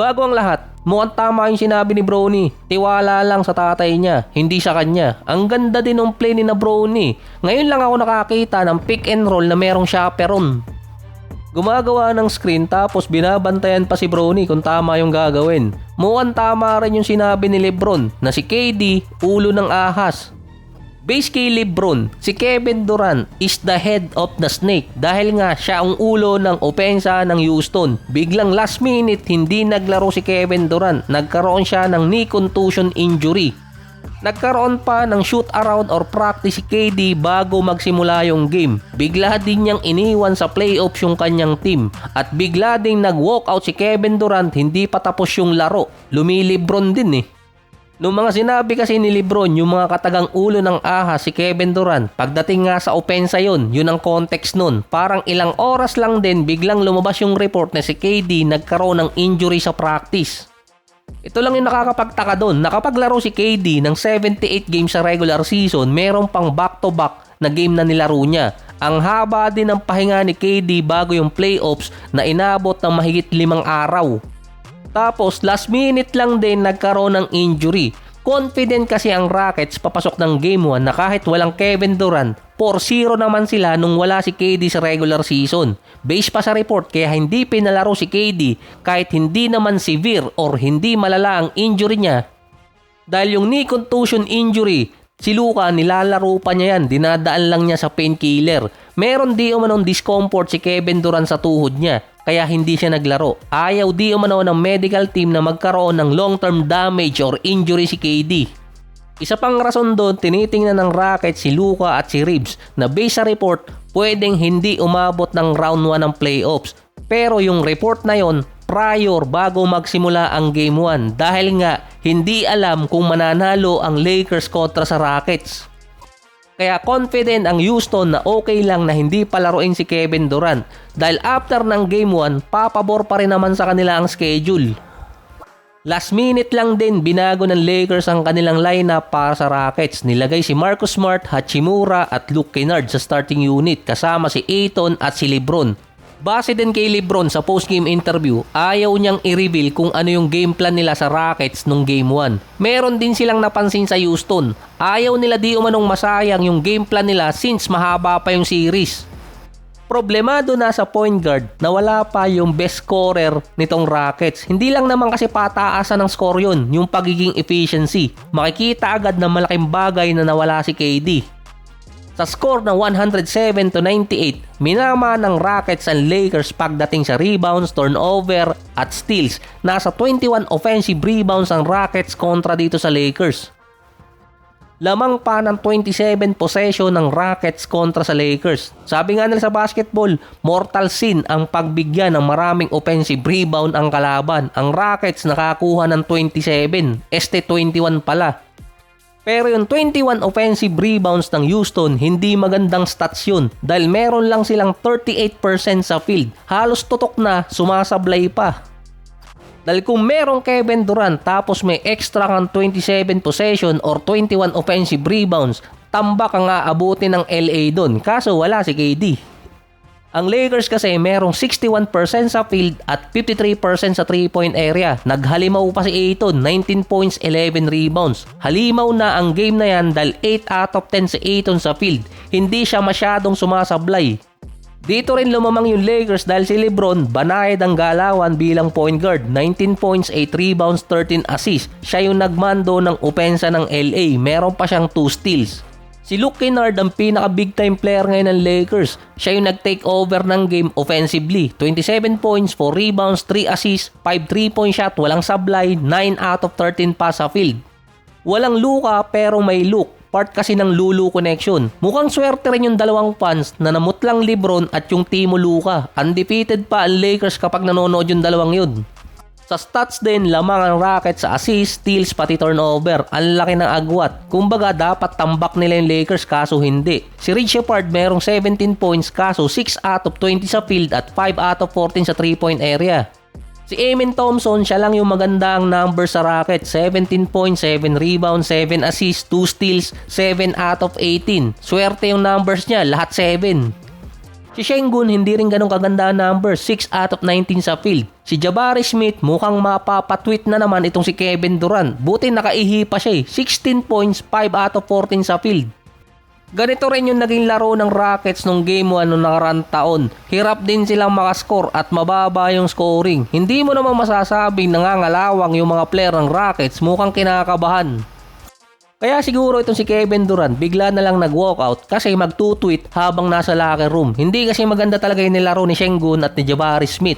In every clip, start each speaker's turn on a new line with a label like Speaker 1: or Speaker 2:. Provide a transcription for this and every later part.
Speaker 1: Bago ang lahat, mukhang tama yung sinabi ni Bronny. Tiwala lang sa tatay niya, hindi sa kanya. Ang ganda din ng play ni na Bronny. Ngayon lang ako nakakita ng pick and roll na merong chaperon. Gumagawa ng screen tapos binabantayan pa si Bronny kung tama yung gagawin. Mukhang tama rin yung sinabi ni Lebron na si KD ulo ng ahas. Base kay Lebron, si Kevin Durant is the head of the snake dahil nga siya ang ulo ng opensa ng Houston. Biglang last minute hindi naglaro si Kevin Durant, nagkaroon siya ng knee contusion injury. Nagkaroon pa ng shoot around or practice si KD bago magsimula yung game. Bigla din niyang iniwan sa playoffs yung kanyang team at bigla ding nag-walkout si Kevin Durant hindi pa tapos yung laro. Lumilibron din eh. Noong mga sinabi kasi ni Lebron yung mga katagang ulo ng ahas si Kevin Durant, pagdating nga sa opensa yun ang context nun. Parang ilang oras lang din biglang lumabas yung report na si KD nagkaroon ng injury sa practice. Ito lang yung nakakapagtaka doon. Nakapaglaro si KD ng 78 games sa regular season, meron pang back-to-back na game na nilaro niya. Ang haba din ng pahinga ni KD bago yung playoffs na inabot ng mahigit 5 araw. Tapos last minute lang din nagkaroon ng injury. Confident kasi ang Rockets papasok ng Game 1 na kahit walang Kevin Durant, 4-0 naman sila nung wala si KD sa regular season. Base pa sa report kaya hindi pinalaro si KD kahit hindi naman severe or hindi malala ang injury niya. Dahil yung knee contusion injury, si Luka nilalaro pa niya yan, dinadaan lang niya sa painkiller. Meron di umanong discomfort si Kevin Durant sa tuhod niya, kaya hindi siya naglaro. Ayaw di umano ng medical team na magkaroon ng long-term damage or injury si KD. Isa pang rason doon, tinitingnan ng Rockets si Luka at si Reeves na base sa report, pwedeng hindi umabot ng round 1 ng playoffs. Pero yung report na yon prior bago magsimula ang Game 1 dahil nga hindi alam kung mananalo ang Lakers kontra sa Rockets. Kaya confident ang Houston na okay lang na hindi palaruin si Kevin Durant dahil after ng Game 1, papabor pa rin naman sa kanila ang schedule. Last minute lang din binago ng Lakers ang kanilang lineup para sa Rockets. Nilagay si Marcus Smart, Hachimura at Luke Kennard sa starting unit kasama si Ayton at si Lebron. Base din kay Lebron sa post-game interview, ayaw niyang i-reveal kung ano yung game plan nila sa Rockets nung Game 1. Meron din silang napansin sa Houston. Ayaw nila di umanong masayang yung game plan nila since mahaba pa yung series. Problemado na sa point guard na wala pa yung best scorer nitong Rockets. Hindi lang naman kasi pataasan ng score yun, yung pagiging efficiency. Makikita agad na malaking bagay na nawala si KD. Sa score na 107-98, minama ng Rockets ang Lakers pagdating sa rebounds, turnover at steals. Nasa 21 offensive rebounds ang Rockets kontra dito sa Lakers. Lamang pa ng 27 possession ng Rockets kontra sa Lakers. Sabi nga nila sa basketball, mortal sin ang pagbigyan ng maraming offensive rebound ang kalaban. Ang Rockets nakakuha ng 27, 21 pala. Pero yung 21 offensive rebounds ng Houston, hindi magandang stats yun dahil meron lang silang 38% sa field. Halos tutok na, sumasablay pa. Dahil kung merong Kevin Durant tapos may extra kang 27 possession or 21 offensive rebounds, tambak ang aabutin ng LA doon. Kaso wala si KD. Ang Lakers kasi merong 61% sa field at 53% sa 3-point area. Naghalimaw pa si Ayton, 19 points, 11 rebounds. Halimaw na ang game na yan dahil 8 out of 10 si Ayton sa field. Hindi siya masyadong sumasablay. Dito rin lumamang yung Lakers dahil si Lebron banayad ang galawan bilang point guard. 19 points, 8 rebounds, 13 assists. Siya yung nagmando ng opensa ng LA. Meron pa siyang 2 steals. Si Luke Kennard ang pinaka-big time player ngayon ng Lakers. Siya yung nag-take over ng game offensively. 27 points, 4 rebounds, 3 assists, 5 3-point shot, walang sablay, 9 out of 13 pass sa field. Walang Luka pero may Luke. Part kasi ng Lulu connection. Mukhang swerte rin yung dalawang fans na namutlang Lebron at yung Timo Luka. Undefeated pa ang Lakers kapag nanonood yung dalawang yun. Sa stats din, lamang ang Rockets sa assist, steals, pati turnover. Ang laki ng agwat. Kumbaga, dapat tambak nila yung Lakers kaso hindi. Si Reed Shepard merong 17 points kaso 6 out of 20 sa field at 5 out of 14 sa 3-point area. Si Amen Thompson, siya lang yung magandang number sa Rockets. 17 points, 7 rebounds, 7 assists, 2 steals, 7 out of 18. Swerte yung numbers niya, lahat 7. Si Sengun hindi rin ganun kaganda number, 6 out of 19 sa field. Si Jabari Smith mukhang mapapatweet na naman itong si Kevin Durant. Buti nakaihi pa siya 16 points, 5 out of 14 sa field. Ganito rin yung naging laro ng Rockets nung Game 1 noong nakaraang taon. Hirap din silang makascore at mababa yung scoring. Hindi mo naman masasabing nangangalawang yung mga player ng Rockets, mukhang kinakabahan. Kaya siguro itong si Kevin Durant bigla na lang nag-walkout kasi mag-tweet habang nasa locker room. Hindi kasi maganda talaga yung nilaro ni Sengun at ni Jabari Smith.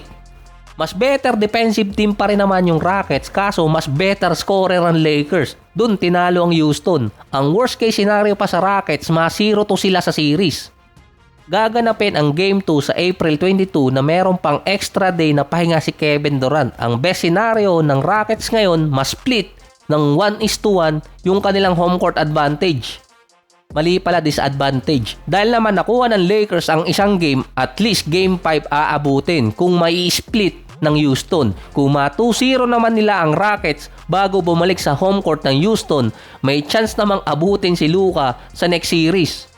Speaker 1: Mas better defensive team pa rin naman yung Rockets kaso mas better scorer ang Lakers. Dun tinalo ang Houston. Ang worst case scenario pa sa Rockets, ma-0-2 sila sa series. Gaganapin ang Game 2 sa April 22 na meron pang extra day na pahinga si Kevin Durant. Ang best scenario ng Rockets ngayon, mas split ng 1:1 yung kanilang home court advantage. Mali pala, disadvantage. Dahil naman nakuha ng Lakers ang isang game, at least Game 5 aabutin kung may split ng Houston. Kung ma-2-0 naman nila ang Rockets bago bumalik sa home court ng Houston, may chance namang abutin si Luka sa next series.